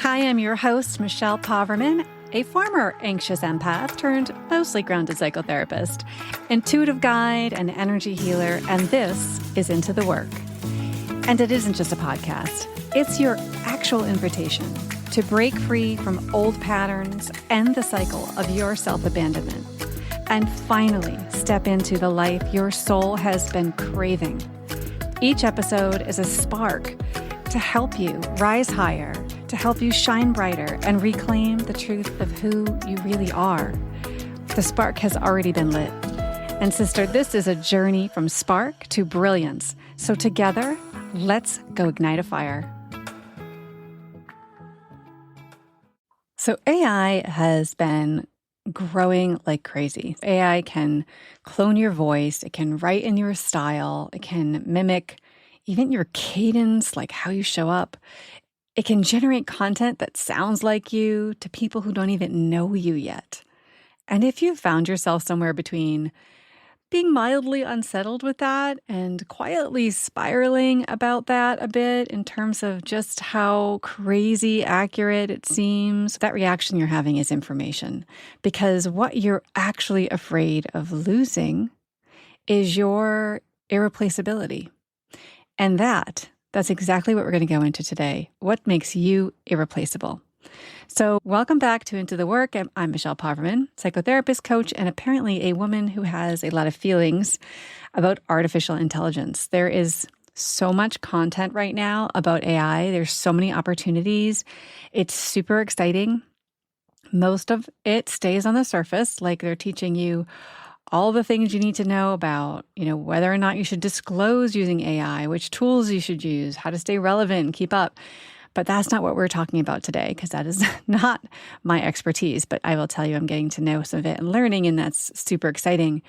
Hi, I'm your host, Michelle Poverman, a former anxious empath turned mostly grounded psychotherapist, intuitive guide, and energy healer, and this is Into the Work. And it isn't just a podcast. It's your actual invitation to break free from old patterns, end the cycle of your self-abandonment, and finally step into the life your soul has been craving. Each episode is a spark to help you rise higher, to help you shine brighter and reclaim the truth of who you really are. The spark has already been lit. And sister, this is a journey from spark to brilliance. So together, let's go ignite a fire. So AI has been growing like crazy. AI can clone your voice. It can write in your style. It can mimic even your cadence, like how you show up. It can generate content that sounds like you to people who don't even know you yet. And if you've found yourself somewhere between being mildly unsettled with that and quietly spiraling about that a bit in terms of just how crazy accurate it seems, that reaction you're having is information. Because what you're actually afraid of losing is your irreplaceability. And that's exactly what we're going to go into today. What makes you irreplaceable? So welcome back to Into the Work. I'm Michelle Poverman, psychotherapist, coach, and apparently a woman who has a lot of feelings about artificial intelligence. There is so much content right now about AI. There's so many opportunities. It's super exciting. Most of it stays on the surface, like they're teaching you all the things you need to know about, whether or not you should disclose using AI, which tools you should use, how to stay relevant and keep up. But that's not what we're talking about today, because that is not my expertise. But I will tell you, I'm getting to know some of it and learning, and that's super exciting.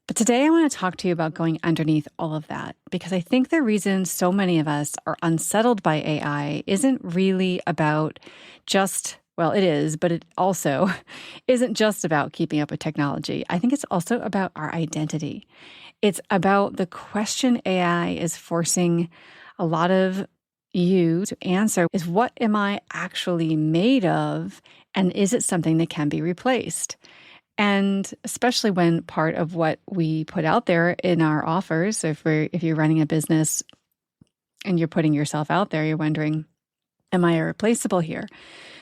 But today I want to talk to you about going underneath all of that, because I think the reason so many of us are unsettled by AI isn't really about just, well, it is, but it also isn't just about keeping up with technology. I think it's also about our identity. It's about the question AI is forcing a lot of you to answer is, what am I actually made of? And is it something that can be replaced? And especially when part of what we put out there in our offers, so if you're running a business and you're putting yourself out there, you're wondering, am I irreplaceable here?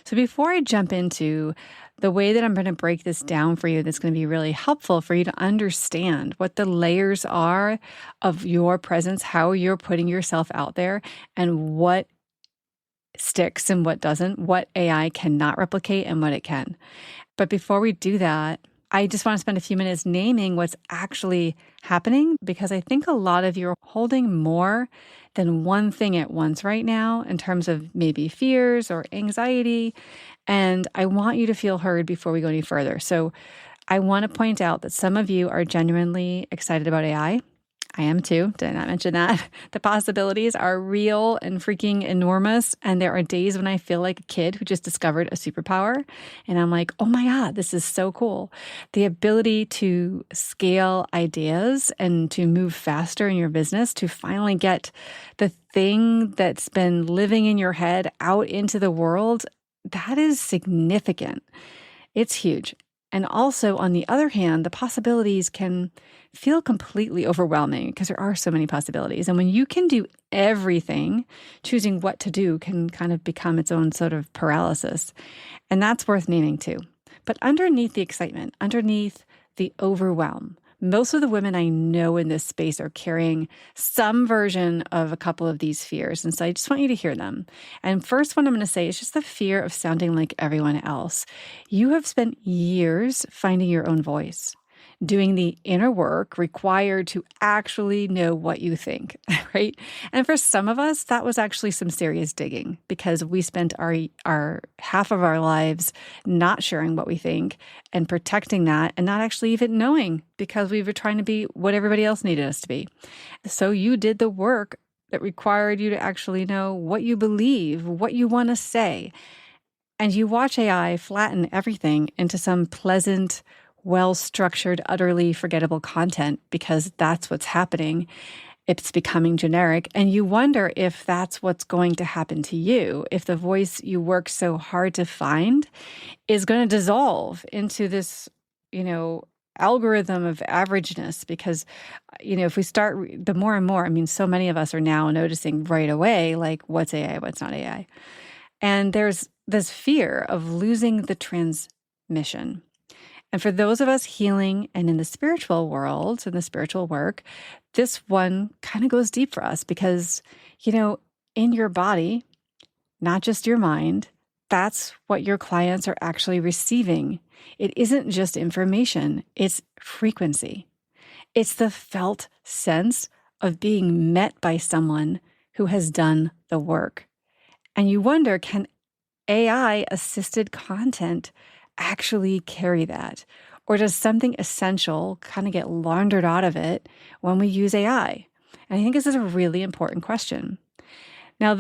So before I jump into the way that I'm going to break this down for you, that's going to be really helpful for you to understand what the layers are of your presence, how you're putting yourself out there, and what sticks and what doesn't, what AI cannot replicate and what it can. But before we do that, I just want to spend a few minutes naming what's actually happening, because I think a lot of you are holding more than one thing at once right now in terms of maybe fears or anxiety. And I want you to feel heard before we go any further. So I want to point out that some of you are genuinely excited about AI. I am too. Did I not mention that? The possibilities are real and freaking enormous. And there are days when I feel like a kid who just discovered a superpower. And I'm like, oh my God, this is so cool. The ability to scale ideas and to move faster in your business, to finally get the thing that's been living in your head out into the world, that is significant. It's huge. And also, on the other hand, the possibilities can feel completely overwhelming because there are so many possibilities. And when you can do everything, choosing what to do can kind of become its own sort of paralysis. And that's worth naming too. But underneath the excitement, underneath the overwhelm, most of the women I know in this space are carrying some version of a couple of these fears. And so I just want you to hear them. And first one I'm going to say is just the fear of sounding like everyone else. You have spent years finding your own voice, doing the inner work required to actually know what you think, right? And for some of us, that was actually some serious digging, because we spent our half of our lives not sharing what we think and protecting that and not actually even knowing, because we were trying to be what everybody else needed us to be. So you did the work that required you to actually know what you believe, what you want to say. And you watch AI flatten everything into some pleasant, well-structured, utterly forgettable content, because that's what's happening. it's becoming generic. And you wonder if that's what's going to happen to you, if the voice you work so hard to find is going to dissolve into this, algorithm of averageness. Because, if we start, the more and more, so many of us are now noticing right away, like, what's AI, what's not AI. And there's this fear of losing the transmission. And for those of us healing and in the spiritual world, in the spiritual work, this one kind of goes deep for us because, in your body, not just your mind, that's what your clients are actually receiving. It isn't just information, it's frequency. It's the felt sense of being met by someone who has done the work. And you wonder, can AI-assisted content actually carry that? Or does something essential kind of get laundered out of it when we use AI? And I think this is a really important question. Now,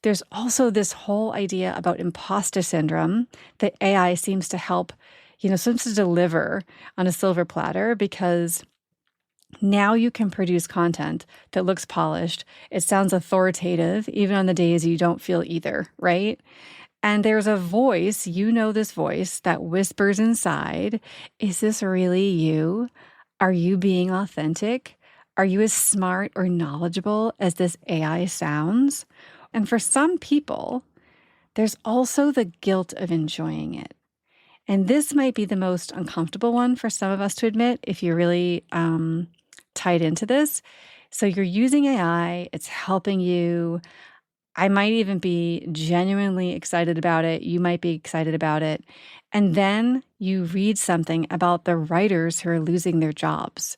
there's also this whole idea about imposter syndrome that AI seems to help, seems to deliver on a silver platter, because now you can produce content that looks polished. It sounds authoritative, even on the days you don't feel either, right? And there's a voice, this voice that whispers inside, is this really you? Are you being authentic? Are you as smart or knowledgeable as this AI sounds? And for some people, there's also the guilt of enjoying it. And this might be the most uncomfortable one for some of us to admit if you're really tied into this. So you're using AI, it's helping you. I might even be genuinely excited about it. You might be excited about it. And then you read something about the writers who are losing their jobs.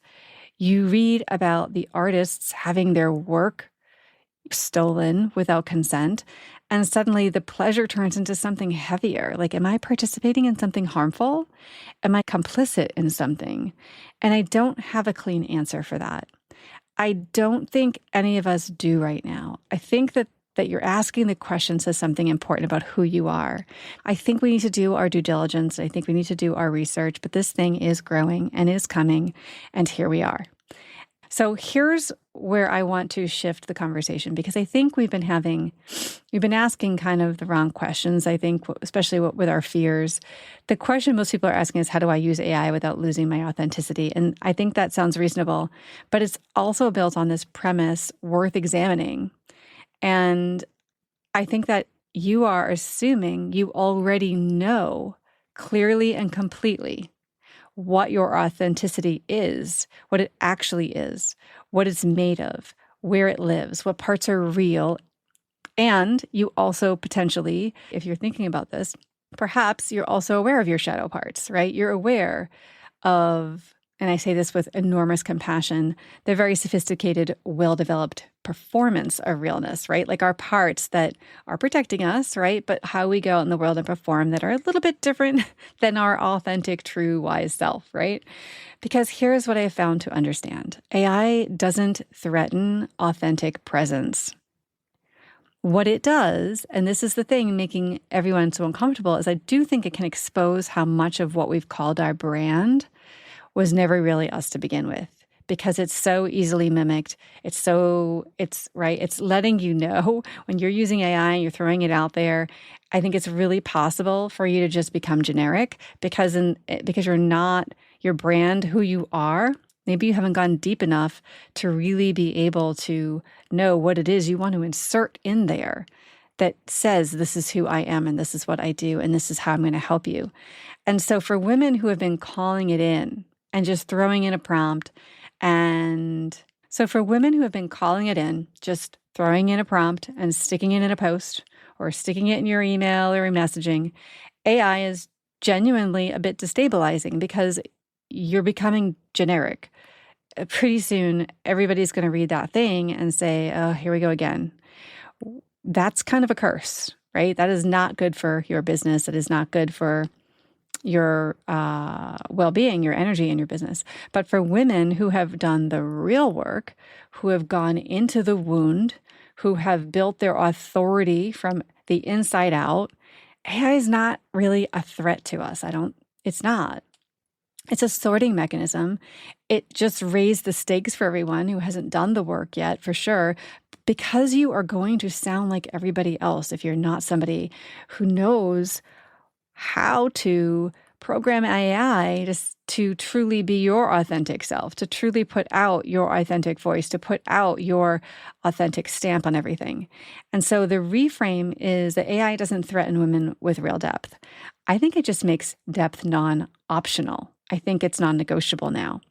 You read about the artists having their work stolen without consent. And suddenly the pleasure turns into something heavier. Like, am I participating in something harmful? Am I complicit in something? And I don't have a clean answer for that. I don't think any of us do right now. I think that you're asking the question says something important about who you are. I think we need to do our due diligence. I think we need to do our research, but this thing is growing and is coming, and here we are. So here's where I want to shift the conversation, because I think we've been asking kind of the wrong questions. I think, especially with our fears, the question most people are asking is, how do I use AI without losing my authenticity? And I think that sounds reasonable, but it's also built on this premise worth examining. And I think that you are assuming you already know clearly and completely what your authenticity is, what it actually is, what it's made of, where it lives, what parts are real. And you also potentially, if you're thinking about this, perhaps you're also aware of your shadow parts, right? You're aware of, and I say this with enormous compassion, the very sophisticated, well-developed performance of realness, right? Like our parts that are protecting us, right? But how we go out in the world and perform that are a little bit different than our authentic, true, wise self, right? Because here's what I have found to understand. AI doesn't threaten authentic presence. What it does, and this is the thing making everyone so uncomfortable, is I do think it can expose how much of what we've called our brand was never really us to begin with, because it's so easily mimicked. It's letting you know when you're using AI and you're throwing it out there. I think it's really possible for you to just become generic because you're not your brand, who you are. Maybe you haven't gone deep enough to really be able to know what it is you want to insert in there that says, this is who I am and this is what I do and this is how I'm going to help you. And so for women who have been calling it in and just throwing in a prompt, and just throwing in a prompt and sticking it in a post or sticking it in your email or your messaging, AI is genuinely a bit destabilizing because you're becoming generic. Pretty soon, everybody's going to read that thing and say, oh, here we go again. That's kind of a curse, right? That is not good for your business. That is not good for your well-being, your energy in your business. But for women who have done the real work, who have gone into the wound, who have built their authority from the inside out, AI is not really a threat to us. It's not. It's a sorting mechanism. It just raised the stakes for everyone who hasn't done the work yet, for sure, because you are going to sound like everybody else if you're not somebody who knows how to program AI to truly be your authentic self, to truly put out your authentic voice, to put out your authentic stamp on everything. And so the reframe is that AI doesn't threaten women with real depth. I think it just makes depth non-optional. I think it's non-negotiable now,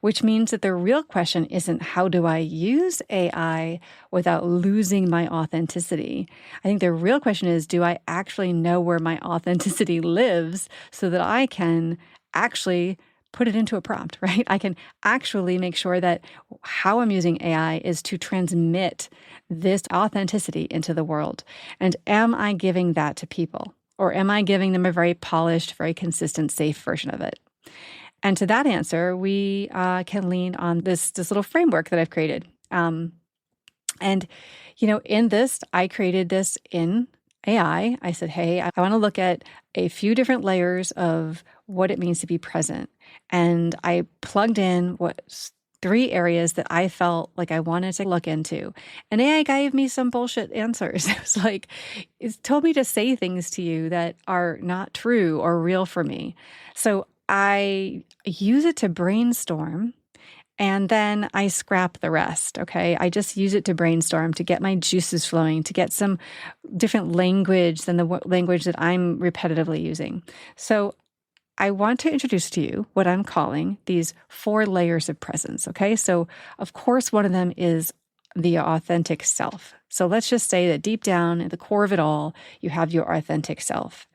which means that the real question isn't how do I use AI without losing my authenticity? I think the real question is, do I actually know where my authenticity lives so that I can actually put it into a prompt, right? I can actually make sure that how I'm using AI is to transmit this authenticity into the world. And am I giving that to people? Or am I giving them a very polished, very consistent, safe version of it? And to that answer, we can lean on this little framework that I've created. And, in this, I created this in AI. I said, hey, I want to look at a few different layers of what it means to be present. And I plugged in 3 areas that I felt like I wanted to look into. And AI gave me some bullshit answers. It was like, it told me to say things to you that are not true or real for me. So I use it to brainstorm, and then I scrap the rest, okay? I just use it to brainstorm, to get my juices flowing, to get some different language than the language that I'm repetitively using. So I want to introduce to you what I'm calling these 4 layers of presence, okay? So, of course, one of them is the authentic self. So let's just say that deep down at the core of it all, you have your authentic self.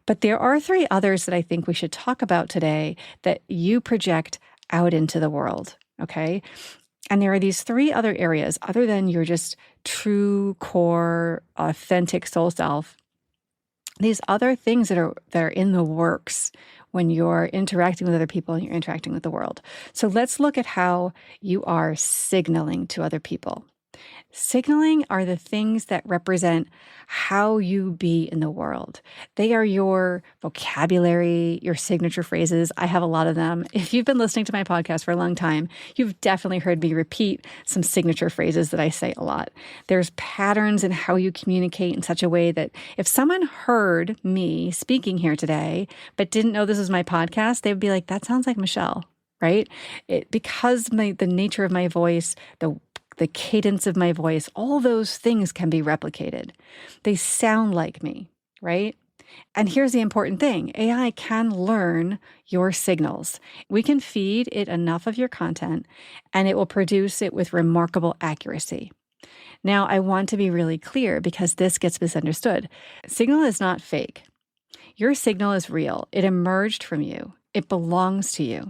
But there are 3 others that I think we should talk about today that you project out into the world, okay? And there are these 3 other areas, other than your just true, core, authentic soul self. These other things that are in the works when you're interacting with other people and you're interacting with the world. So let's look at how you are signaling to other people. Signaling are the things that represent how you be in the world. They are your vocabulary, your signature phrases. I have a lot of them. If you've been listening to my podcast for a long time, you've definitely heard me repeat some signature phrases that I say a lot. There's patterns in how you communicate in such a way that if someone heard me speaking here today, but didn't know this was my podcast, they would be like, that sounds like Michelle, right? Because the nature of my voice, the cadence of my voice, all those things can be replicated. They sound like me, right? And here's the important thing. AI can learn your signals. We can feed it enough of your content, and it will produce it with remarkable accuracy. Now, I want to be really clear because this gets misunderstood. Signal is not fake. Your signal is real. It emerged from you. It belongs to you.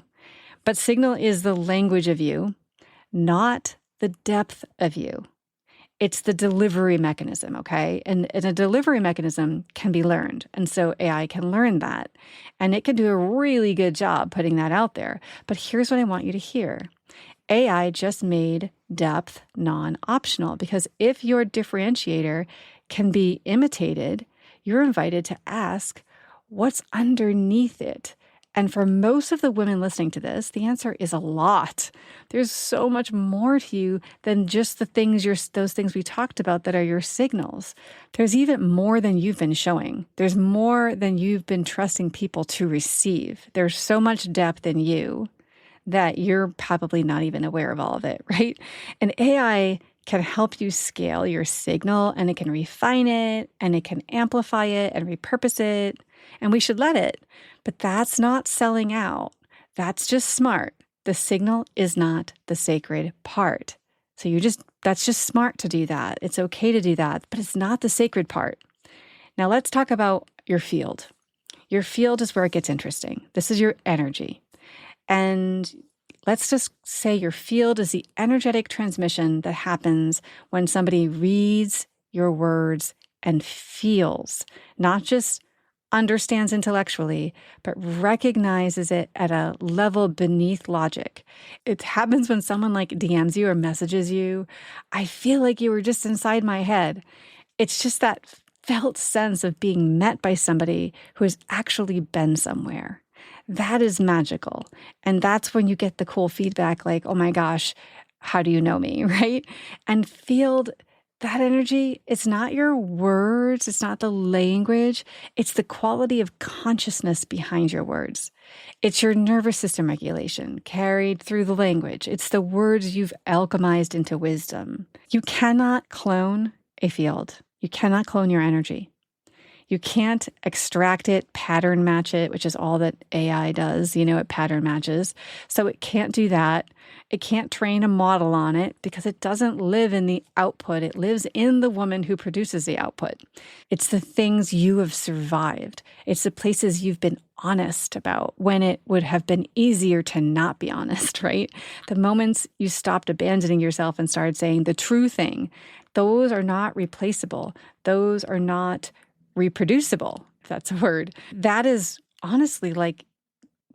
But signal is the language of you, not the depth of you. It's the delivery mechanism, okay? And a delivery mechanism can be learned. And so AI can learn that. And it can do a really good job putting that out there. But here's what I want you to hear. AI just made depth non-optional, because if your differentiator can be imitated, you're invited to ask, what's underneath it? And for most of the women listening to this, the answer is a lot. There's so much more to you than just those things we talked about that are your signals. There's even more than you've been showing. There's more than you've been trusting people to receive. There's so much depth in you that you're probably not even aware of all of it, right? And AI can help you scale your signal, and it can refine it, and it can amplify it and repurpose it. And we should let it. But that's not selling out. That's just smart. The signal is not the sacred part. So that's just smart to do that. It's okay to do that, but it's not the sacred part. Now let's talk about your field. Your field is where it gets interesting. This is your energy. And let's just say your field is the energetic transmission that happens when somebody reads your words and feels, not just understands intellectually, but recognizes it at a level beneath logic. It happens when someone like DMs you or messages you. I feel like you were just inside my head. It's just that felt sense of being met by somebody who has actually been somewhere. that is magical. And that's when you get the cool feedback like, oh my gosh, how do you know me, right? And feel that energy. It's not your words, it's not the language, it's the quality of consciousness behind your words. It's your nervous system regulation carried through the language. It's the words you've alchemized into wisdom. You cannot clone a field. You cannot clone your energy. You can't extract it, pattern match it, which is all that AI does. It pattern matches. So it can't do that. It can't train a model on it because it doesn't live in the output. It lives in the woman who produces the output. It's the things you have survived. It's the places you've been honest about when it would have been easier to not be honest, right? The moments you stopped abandoning yourself and started saying the true thing, those are not replaceable. Those are not reproducible, if that's a word. That is honestly like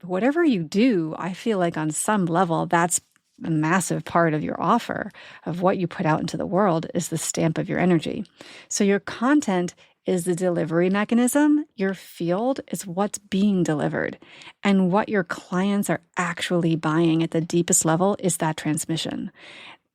whatever you do, I feel like on some level, that's a massive part of your offer of what you put out into the world is the stamp of your energy. So your content is the delivery mechanism. Your field is what's being delivered. And what your clients are actually buying at the deepest level is that transmission.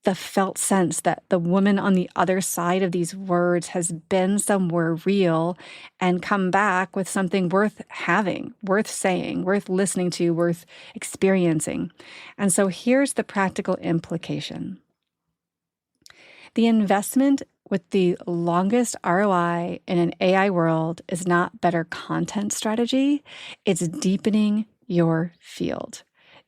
The felt sense that the woman on the other side of these words has been somewhere real and come back with something worth having, worth saying, worth listening to, worth experiencing. And so here's the practical implication. The investment with the longest ROI in an AI world is not better content strategy. It's deepening your field,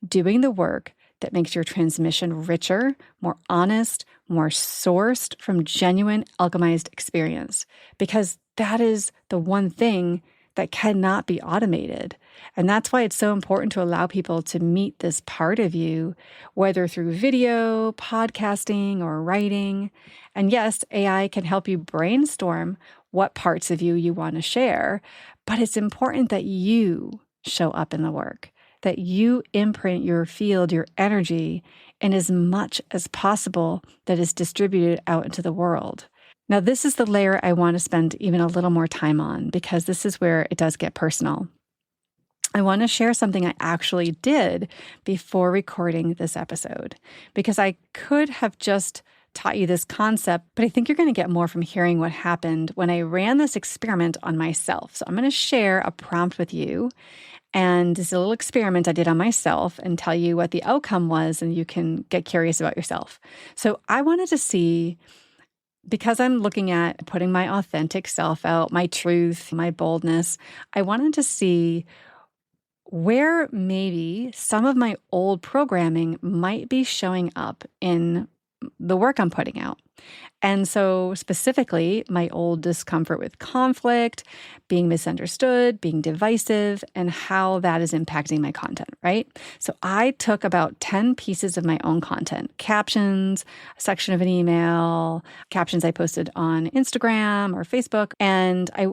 doing the work that makes your transmission richer, more honest, more sourced from genuine alchemized experience. Because that is the one thing that cannot be automated. And that's why it's so important to allow people to meet this part of you, whether through video, podcasting, or writing. And yes, AI can help you brainstorm what parts of you want to share, but it's important that you show up in the work, that you imprint your field, your energy, in as much as possible that is distributed out into the world. Now, this is the layer I want to spend even a little more time on because this is where it does get personal. I want to share something I actually did before recording this episode because I could have just taught you this concept, but I think you're going to get more from hearing what happened when I ran this experiment on myself. So I'm going to share a prompt with you. And this is a little experiment I did on myself and tell you what the outcome was, and you can get curious about yourself. So I wanted to see, because I'm looking at putting my authentic self out, my truth, my boldness, I wanted to see where maybe some of my old programming might be showing up in the work I'm putting out. And so specifically, my old discomfort with conflict, being misunderstood, being divisive, and how that is impacting my content, right? So I took about 10 pieces of my own content, captions, a section of an email, captions I posted on Instagram or Facebook, and I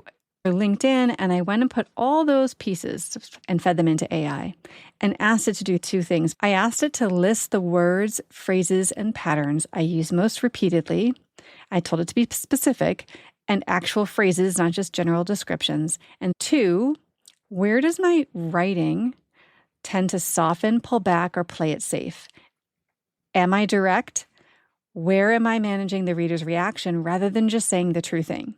LinkedIn, and I went and put all those pieces and fed them into AI and asked it to do two things. I asked it to list the words, phrases, and patterns I use most repeatedly. I told it to be specific and actual phrases, not just general descriptions. And two, where does my writing tend to soften, pull back, or play it safe? Am I direct? Where am I managing the reader's reaction rather than just saying the true thing?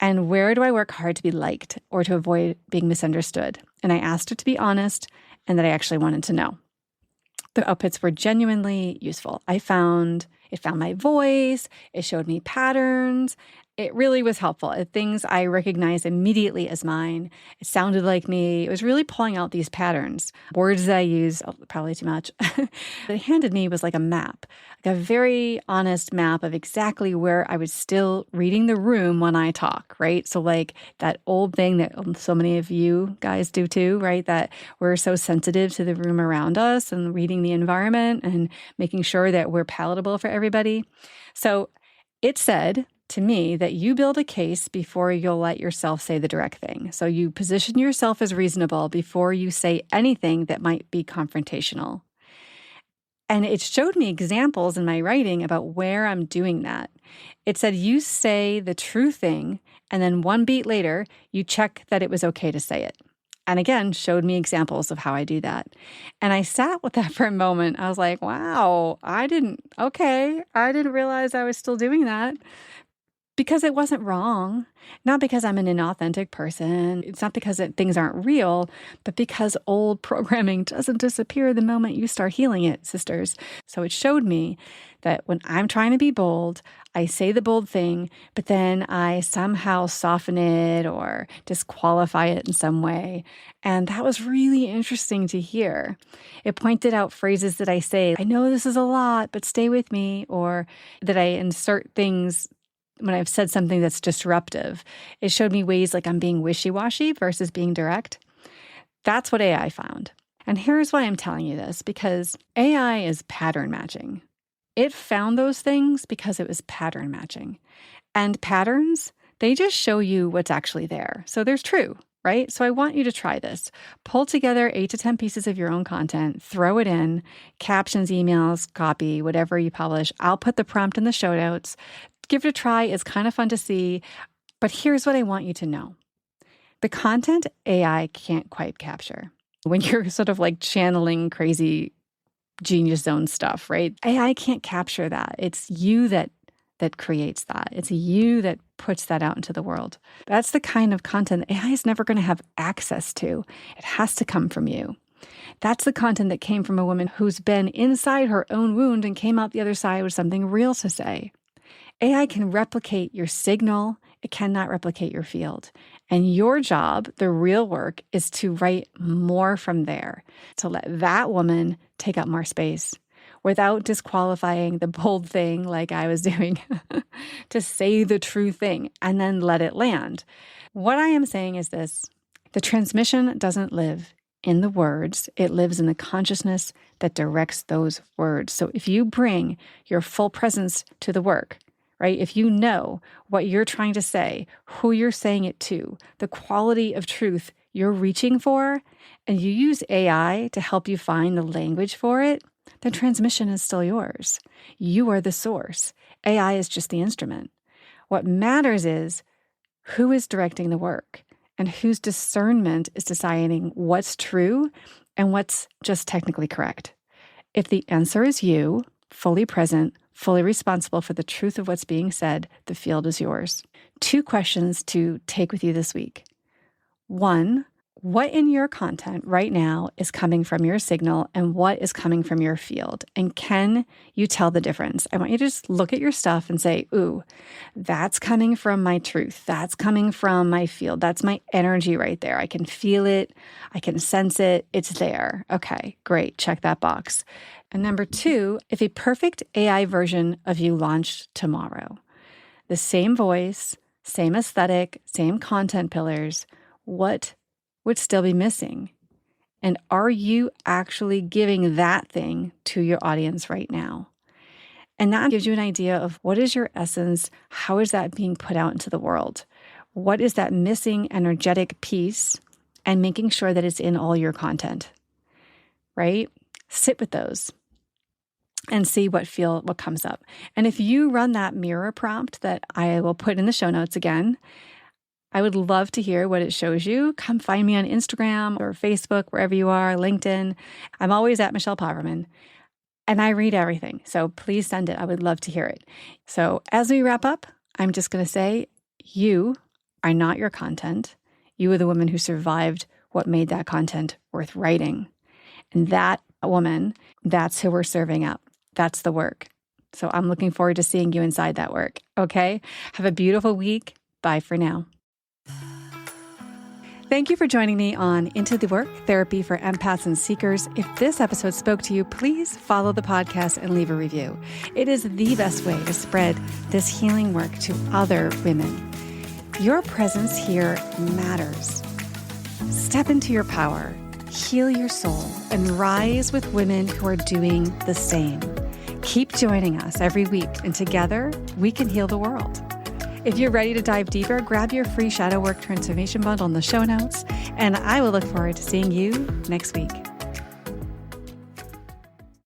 And where do I work hard to be liked or to avoid being misunderstood? And I asked it to be honest and that I actually wanted to know. The outputs were genuinely useful. It found my voice, it showed me patterns. It really was helpful. Things I recognized immediately as mine. It sounded like me. It was really pulling out these patterns. Words that I use, probably too much. What it handed me was like a map, like a very honest map of exactly where I was still reading the room when I talk, right? So like that old thing that so many of you guys do too, right? That we're so sensitive to the room around us and reading the environment and making sure that we're palatable for everybody. So it said to me that you build a case before you'll let yourself say the direct thing. So you position yourself as reasonable before you say anything that might be confrontational. And it showed me examples in my writing about where I'm doing that. It said you say the true thing, and then one beat later, you check that it was okay to say it. And again, showed me examples of how I do that. And I sat with that for a moment. I was like, wow, I didn't realize I was still doing that. Because it wasn't wrong, not because I'm an inauthentic person. It's not because things aren't real, but because old programming doesn't disappear the moment you start healing it, sisters. So it showed me that when I'm trying to be bold, I say the bold thing, but then I somehow soften it or disqualify it in some way. And that was really interesting to hear. It pointed out phrases that I say, I know this is a lot, but stay with me, or that I insert things when I've said something that's disruptive. It showed me ways like I'm being wishy-washy versus being direct. That's what AI found. And here's why I'm telling you this, because AI is pattern matching. It found those things because it was pattern matching. And patterns, they just show you what's actually there. So there's true, right? So I want you to try this. Pull together 8 to 10 pieces of your own content, throw it in, captions, emails, copy, whatever you publish. I'll put the prompt in the show notes. Give it a try. It's kind of fun to see. But here's what I want you to know. The content AI can't quite capture. When you're sort of like channeling crazy genius zone stuff, right? AI can't capture that. It's you that creates that. It's you that puts that out into the world. That's the kind of content that AI is never going to have access to. It has to come from you. That's the content that came from a woman who's been inside her own wound and came out the other side with something real to say. AI can replicate your signal. It cannot replicate your field. And your job, the real work, is to write more from there, to let that woman take up more space without disqualifying the bold thing like I was doing, to say the true thing and then let it land. What I am saying is this: the transmission doesn't live in the words, it lives in the consciousness that directs those words. So if you bring your full presence to the work, right? If you know what you're trying to say, who you're saying it to, the quality of truth you're reaching for, and you use AI to help you find the language for it, the transmission is still yours. You are the source. AI is just the instrument. What matters is who is directing the work and whose discernment is deciding what's true and what's just technically correct. If the answer is you, fully present, fully responsible for the truth of what's being said, the field is yours. 2 questions to take with you this week. 1, what in your content right now is coming from your signal and what is coming from your field? And can you tell the difference? I want you to just look at your stuff and say, ooh, that's coming from my truth. That's coming from my field. That's my energy right there. I can feel it. I can sense it. It's there. Okay, great. Check that box. And number 2, if a perfect AI version of you launched tomorrow, the same voice, same aesthetic, same content pillars, what would still be missing? And are you actually giving that thing to your audience right now? And that gives you an idea of what is your essence? How is that being put out into the world? What is that missing energetic piece? And making sure that it's in all your content, right? Sit with those and see what comes up. And if you run that mirror prompt that I will put in the show notes again, I would love to hear what it shows you. Come find me on Instagram or Facebook, wherever you are, LinkedIn. I'm always at Michelle Poverman, and I read everything. So please send it. I would love to hear it. So as we wrap up, I'm just going to say, you are not your content. You are the woman who survived what made that content worth writing. And that woman, that's who we're serving up. That's the work. So I'm looking forward to seeing you inside that work. Okay? Have a beautiful week. Bye for now. Thank you for joining me on Into the Work, Therapy for Empaths and Seekers. If this episode spoke to you, please follow the podcast and leave a review. It is the best way to spread this healing work to other women. Your presence here matters. Step into your power, heal your soul, and rise with women who are doing the same. Keep joining us every week, and together we can heal the world. If you're ready to dive deeper, grab your free Shadow Work Transformation Bundle in the show notes, and I will look forward to seeing you next week.